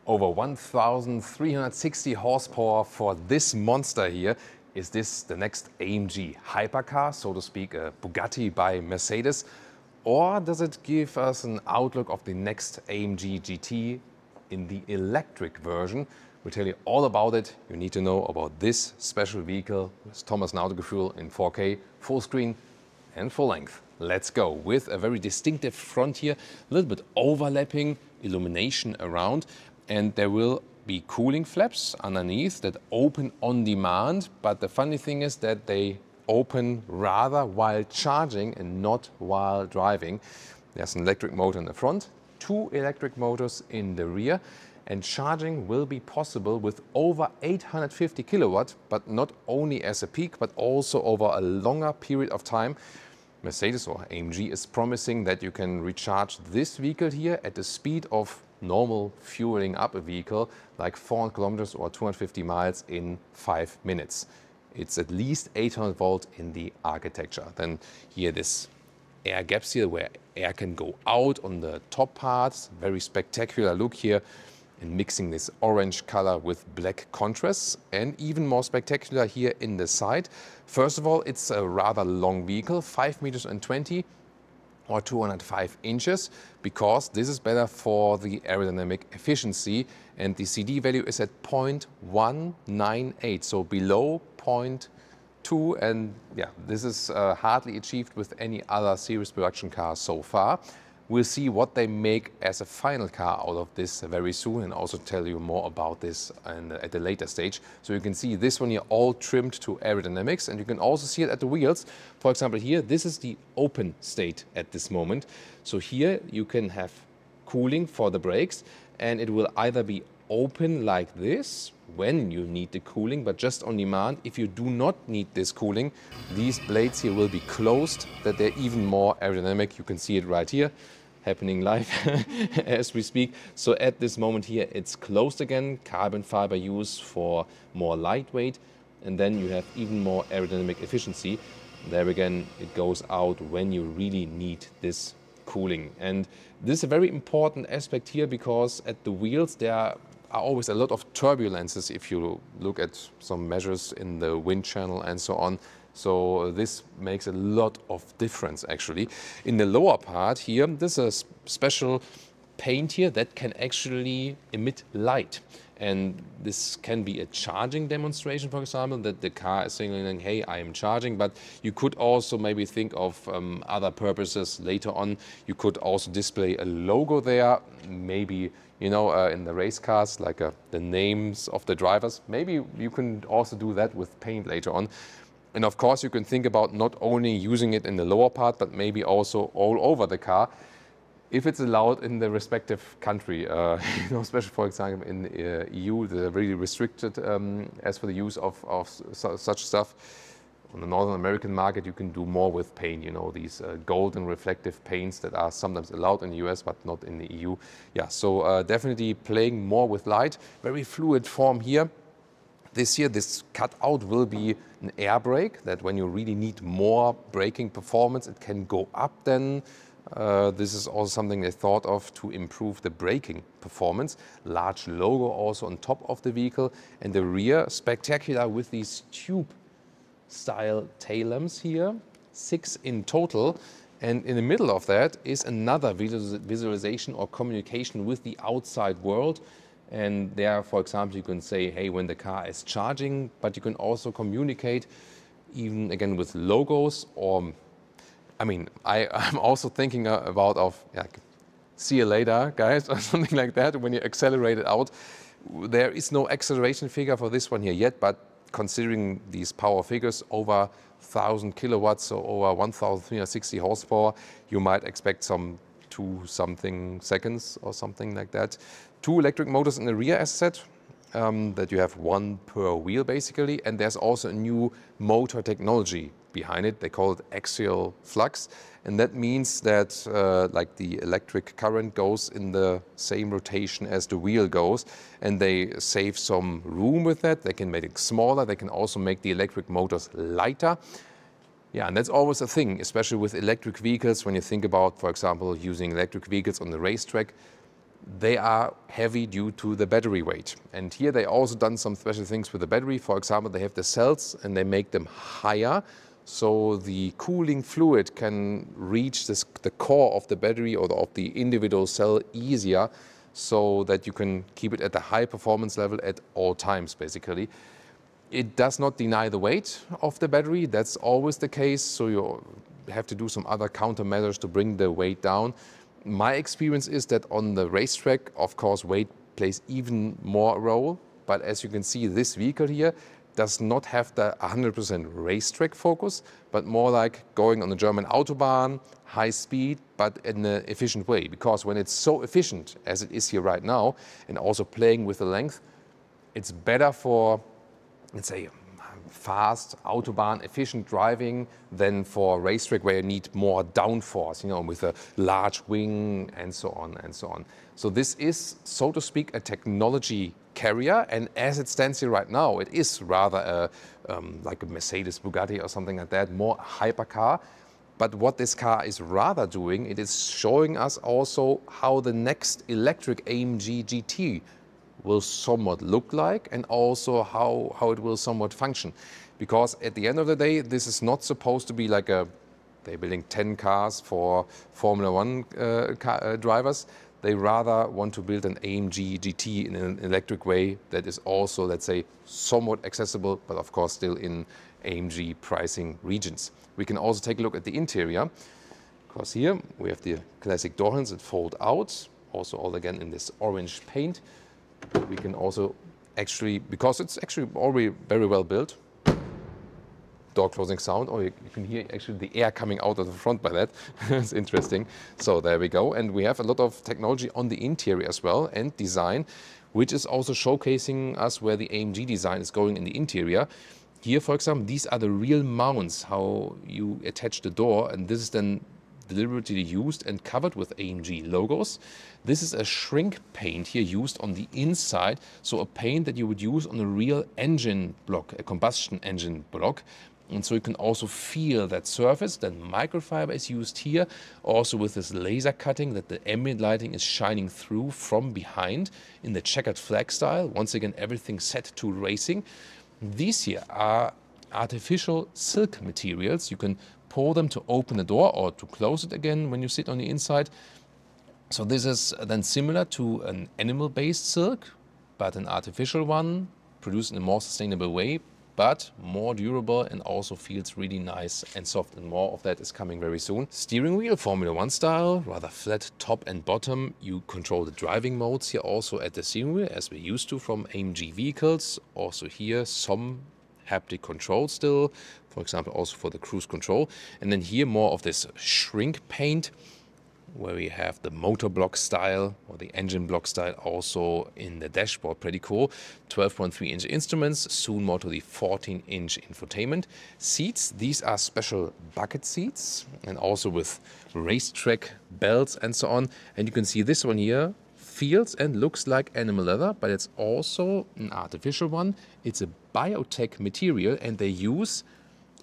Over 1,360 horsepower for this monster here. Is this the next AMG hypercar, so to speak, a Bugatti by Mercedes? Or does it give us an outlook of the next AMG GT in the electric version? We'll tell you all about it. You need to know about this special vehicle with Thomas Nautigefühl in 4K, full screen and full length. Let's go with a very distinctive front here, a little bit overlapping illumination around, and there will be cooling flaps underneath that open on demand. But the funny thing is that they open rather while charging and not while driving. There's an electric motor in the front, 2 electric motors in the rear, and charging will be possible with over 850 kilowatt, but not only as a peak, but also over a longer period of time. Mercedes or AMG is promising that you can recharge this vehicle here at the speed of normal fueling up a vehicle, like 400 kilometers or 250 miles in 5 minutes. It's at least 800 volt in the architecture. Then here this air gaps here where air can go out on the top parts. Very spectacular look here, and mixing this orange color with black contrasts, and even more spectacular here in the side. First of all, it's a rather long vehicle, 5 meters and 20 or 205 inches, because this is better for the aerodynamic efficiency, and the CD value is at 0.198, so below 0.2, and yeah, this is hardly achieved with any other series production car so far. We'll see what they make as a final car out of this very soon, and also tell you more about this at a later stage. So you can see this one here all trimmed to aerodynamics, and you can also see it at the wheels. For example, here, this is the open state at this moment. So here you can have cooling for the brakes, and it will either be open like this when you need the cooling, but just on demand. If you do not need this cooling, these blades here will be closed, that they're even more aerodynamic. You can see it right here, happening live as we speak. So at this moment here, it's closed again, carbon fiber use for more lightweight, and then you have even more aerodynamic efficiency. There again, it goes out when you really need this cooling. And this is a very important aspect here, because at the wheels there are always a lot of turbulences if you look at some measures in the wind channel and so on. So this makes a lot of difference actually. In the lower part here, there's a special paint here that can actually emit light. And this can be a charging demonstration, for example, that the car is signaling, hey, I am charging. But you could also maybe think of other purposes later on. You could also display a logo there, maybe, you know, in the race cars, like the names of the drivers. Maybe you can also do that with paint later on. And of course, you can think about not only using it in the lower part, but maybe also all over the car, if it's allowed in the respective country. You know, especially, for example, in the EU, they're really restricted as for the use of such stuff. On the Northern American market, you can do more with paint, you know, these golden reflective paints that are sometimes allowed in the US, but not in the EU. Yeah, so definitely playing more with light. Very fluid form here. This here, this cutout will be an air brake, that when you really need more braking performance, it can go up then. This is also something they thought of to improve the braking performance. Large logo also on top of the vehicle, and the rear spectacular with these tube style tail lamps here, 6 in total. And in the middle of that is another visualization or communication with the outside world. And there, for example, you can say, hey, when the car is charging, but you can also communicate even again with logos, or I mean, I'm also thinking about like, see you later, guys, or something like that. When you accelerate it out, there is no acceleration figure for this one here yet, but considering these power figures, over 1,000 kilowatts, so over 1,360 horsepower, you might expect some 2-something seconds or something like that. 2 electric motors in the rear, as said, that you have 1 per wheel basically, and there's also a new motor technology behind it. They call it axial flux, and that means that like the electric current goes in the same rotation as the wheel goes, and they save some room with that. They can make it smaller. They can also make the electric motors lighter. Yeah, and that's always a thing, especially with electric vehicles. When you think about, for example, using electric vehicles on the racetrack, they are heavy due to the battery weight. And here they also done some special things with the battery. For example, they have the cells and they make them higher, so the cooling fluid can reach the core of the battery or of the individual cell easier, so that you can keep it at a high performance level at all times, basically. It does not deny the weight of the battery. That's always the case, so you have to do some other countermeasures to bring the weight down. My experience is that on the racetrack, of course, weight plays even more role. But as you can see, this vehicle here does not have the 100% racetrack focus, but more like going on the German Autobahn, high speed, but in an efficient way. Because when it's so efficient as it is here right now, and also playing with the length, it's better for, let's say, fast Autobahn efficient driving than for racetrack where you need more downforce, you know, with a large wing and so on and so on. So this is, so to speak, a technology carrier, and as it stands here right now, it is rather like a Mercedes, Bugatti or something like that, more hypercar. But what this car is rather doing, it is showing us also how the next electric Amg Gt will somewhat look like, and also how it will somewhat function. Because at the end of the day, this is not supposed to be like they're building 10 cars for Formula One drivers. They rather want to build an Amg Gt in an electric way that is also, let's say, somewhat accessible, but of course still in Amg pricing regions. We can also take a look at the interior, because here we have the classic door handles that fold out, also all again in this orange paint. We can also actually, because it's actually already very well built, door closing sound, or you can hear actually the air coming out of the front by that. It's interesting. So there we go. And we have a lot of technology on the interior as well, and design, which is also showcasing us where the Amg design is going in the interior. Here, for example, these are the real mounts, how you attach the door, and this is then deliberately used and covered with Amg logos. This is a shrink paint here used on the inside, so a paint that you would use on a real engine block, a combustion engine block. And so you can also feel that surface. Then microfiber is used here, also with this laser cutting that the ambient lighting is shining through from behind in the checkered flag style. Once again, everything set to racing. These here are artificial silk materials. You can pull them to open the door or to close it again when you sit on the inside. So this is then similar to an animal-based silk, but an artificial one, produced in a more sustainable way, but more durable, and also feels really nice and soft, and more of that is coming very soon. Steering wheel, Formula One style, rather flat top and bottom. You control the driving modes here also at the steering wheel, as we're used to from Amg vehicles. Also here some haptic control still, for example, also for the cruise control. And then here more of this shrink paint, where we have the motor block style or the engine block style also in the dashboard. Pretty cool. 12.3-inch instruments, soon more to the 14-inch infotainment. Seats, these are special bucket seats, and also with racetrack belts and so on. And you can see this one here feels and looks like animal leather, but it's also an artificial one. It's a biotech material, and they use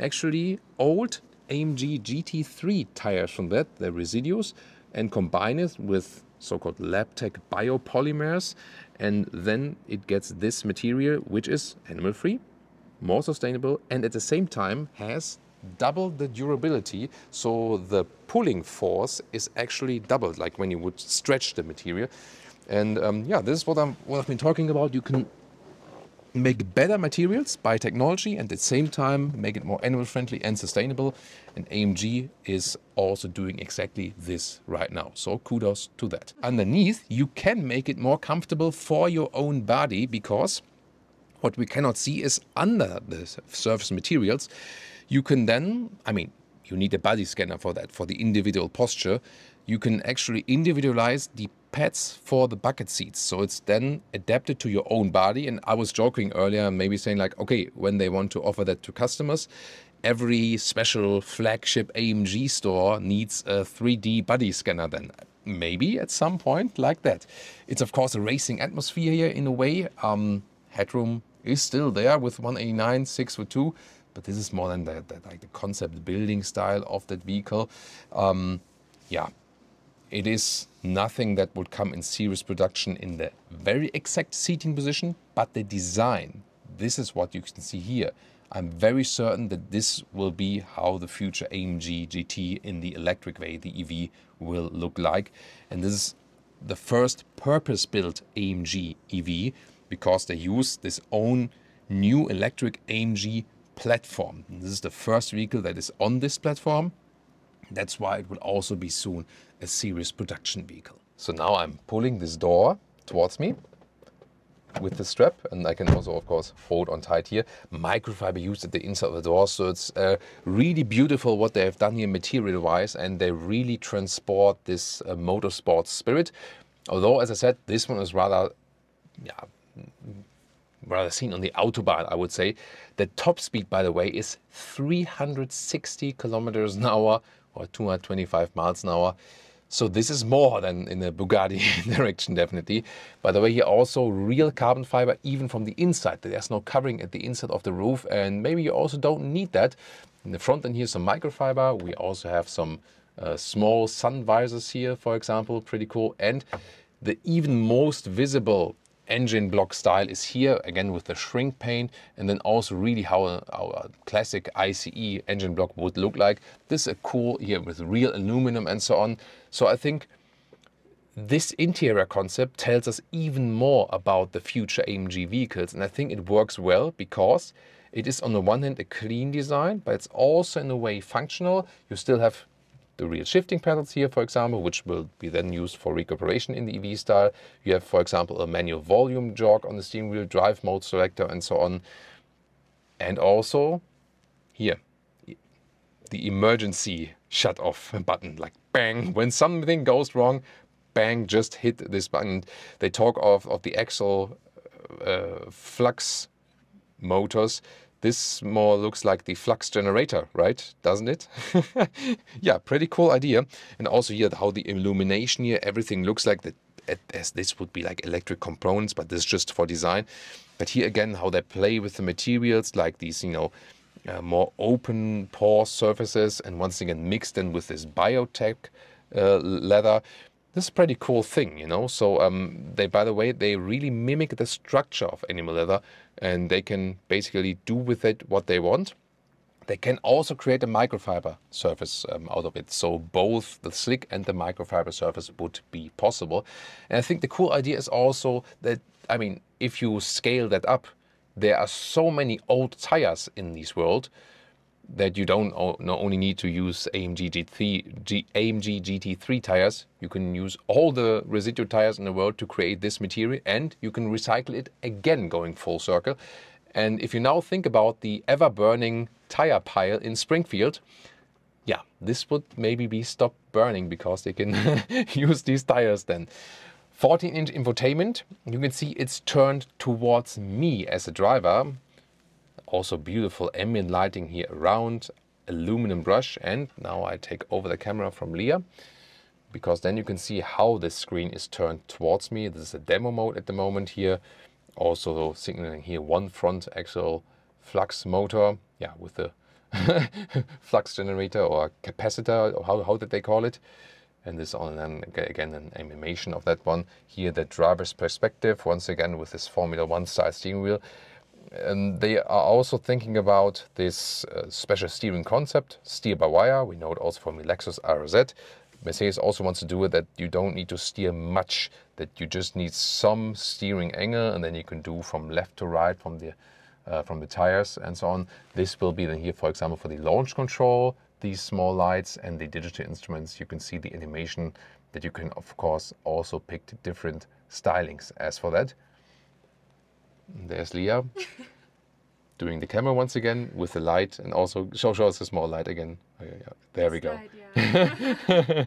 actually old Amg GT3 tires from that, the residues, and combine it with so-called LabTech biopolymers, and then it gets this material, which is animal-free, more sustainable, and at the same time has double the durability. So the pulling force is actually doubled, like when you would stretch the material. And yeah, this is what I've been talking about. You can make better materials by technology and at the same time make it more animal friendly and sustainable. And Amg is also doing exactly this right now. So kudos to that. Underneath, you can make it more comfortable for your own body, because what we cannot see is under the surface materials. You can then, I mean, you need a body scanner for that, for the individual posture. You can actually individualize the pads for the bucket seats, so it's then adapted to your own body. And I was joking earlier, maybe saying like, okay, when they want to offer that to customers, every special flagship Amg store needs a 3D body scanner then. Maybe at some point like that. It's of course a racing atmosphere here in a way. Headroom is still there with 189, 6'2", but this is more than like the concept building style of that vehicle. Yeah. it is nothing that would come in series production in the very exact seating position, but the design, this is what you can see here. I'm very certain that this will be how the future Amg Gt in the electric way, the EV, will look like. And this is the first purpose-built Amg EV because they use this own new electric Amg platform. And this is the first vehicle that is on this platform. That's why it will also be soon a series production vehicle. So now I'm pulling this door towards me with the strap, and I can also, of course, hold on tight here. Microfiber used at the inside of the door, so it's really beautiful what they have done here material-wise, and they really transport this motorsport spirit. Although, as I said, this one is rather seen on the Autobahn, I would say. The top speed, by the way, is 360 kilometers an hour or 225 miles an hour. So this is more than in the Bugatti direction, definitely. By the way, here also real carbon fiber, even from the inside. There's no covering at the inside of the roof, and maybe you also don't need that. In the front end here, some microfiber. We also have some small sun visors here, for example, pretty cool. And the even most visible engine block style is here, again with the shrink paint, and then also really how our classic ICE engine block would look like. This is cool here with real aluminum and so on. So I think this interior concept tells us even more about the future AMG vehicles, and I think it works well because it is on the one hand a clean design, but it's also in a way functional. You still have the real shifting pedals here, for example, which will be then used for recuperation in the EV style. You have, for example, a manual volume jog on the steering wheel, drive mode selector, and so on. And also here, the emergency shut off button, like bang, when something goes wrong, bang, just hit this button. They talk of the actual flux motors. This more looks like the flux generator, right? Doesn't it? Yeah, pretty cool idea. And also here, how the illumination here, everything looks like that, as this would be like electric components, but this is just for design. But here again, how they play with the materials, like these, you know, more open pore surfaces, and once again mixed in with this biotech leather. This is a pretty cool thing, you know. So they, by the way, they really mimic the structure of animal leather, and they can basically do with it what they want. They can also create a microfiber surface out of it. So both the slick and the microfiber surface would be possible. And I think the cool idea is also that, I mean, if you scale that up, there are so many old tires in this world that you don't not only need to use Amg Gt3 tires, you can use all the residual tires in the world to create this material, and you can recycle it again going full circle. And if you now think about the ever-burning tire pile in Springfield, yeah, this would maybe be stopped burning because they can use these tires then. 14-inch infotainment, you can see it's turned towards me as a driver. Also beautiful ambient lighting here around, aluminum brush, and now I take over the camera from Leah, because then you can see how this screen is turned towards me. This is a demo mode at the moment here. Also signaling here one front axle flux motor, yeah, with the flux generator or capacitor, or how did they call it? And this on then again an animation of that one. Here the driver's perspective, once again with this Formula 1 style steering wheel. And they are also thinking about this special steering concept, steer by wire. We know it also from the Lexus RZ. Mercedes also wants to do it that you don't need to steer much, that you just need some steering angle, and then you can do from left to right from the tires and so on. This will be then here, for example, for the launch control, these small lights and the digital instruments. You can see the animation that you can, of course, also pick different stylings as for that. There's Leah doing the camera once again with the light, and also show us the small light again. Oh, yeah. There we go. Slide, yeah.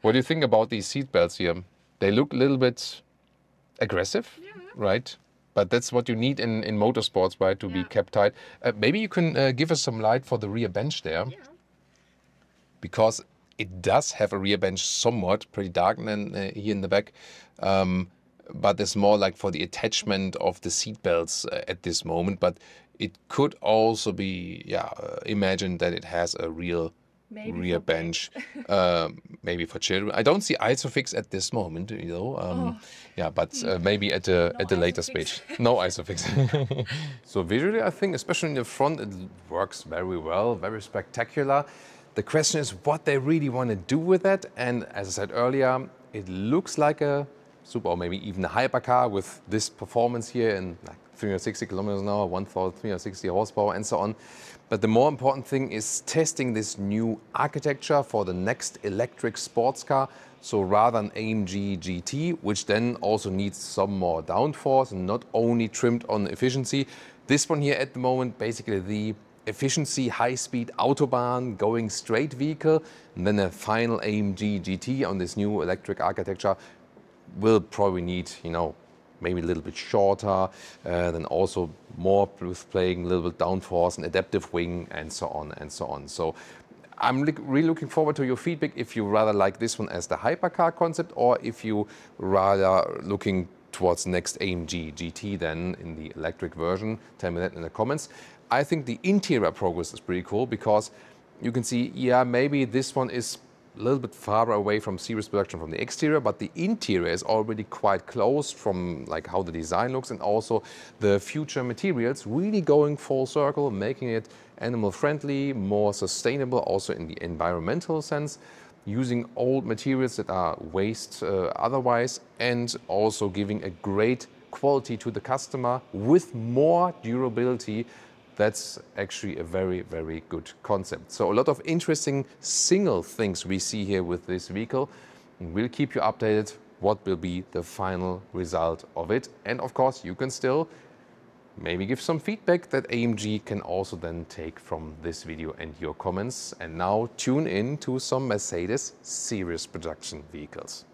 What do you think about these seat belts here? They look a little bit aggressive, Yeah. right? But that's what you need in motorsports, right? To be kept tight. Maybe you can give us some light for the rear bench there. Yeah. Because it does have a rear bench somewhat pretty dark and here in the back. But it's more like for the attachment of the seat belts at this moment. But it could also be, imagined that it has a real rear bench, maybe for children. I don't see Isofix at this moment, you know. Yeah, but maybe at a later stage. No Isofix. So visually, I think, especially in the front, it works very well, very spectacular. The question is what they really want to do with that. And as I said earlier, it looks like a super, or maybe even a hypercar with this performance here in like 360 kilometers an hour, 1,360 horsepower and so on. But the more important thing is testing this new architecture for the next electric sports car. So rather than Amg Gt, which then also needs some more downforce and not only trimmed on efficiency. This one here at the moment, basically the efficiency, high-speed autobahn, going straight vehicle, and then a final Amg Gt on this new electric architecture will probably need, you know, maybe a little bit shorter, then also more with playing a little bit downforce, an adaptive wing, and so on and so on. So I'm really looking forward to your feedback if you rather like this one as the hypercar concept, or if you rather looking towards next Amg Gt then in the electric version. Tell me that in the comments. I think the interior progress is pretty cool because you can see, yeah, maybe this one is a little bit farther away from series production from the exterior, but the interior is already quite close from like how the design looks, and also the future materials really going full circle, making it animal friendly, more sustainable also in the environmental sense, using old materials that are waste otherwise, and also giving a great quality to the customer with more durability. That's actually a very, very good concept. So a lot of interesting single things we see here with this vehicle. We'll keep you updated what will be the final result of it. And of course, you can still maybe give some feedback that Amg can also then take from this video and your comments. And now tune in to some Mercedes series production vehicles.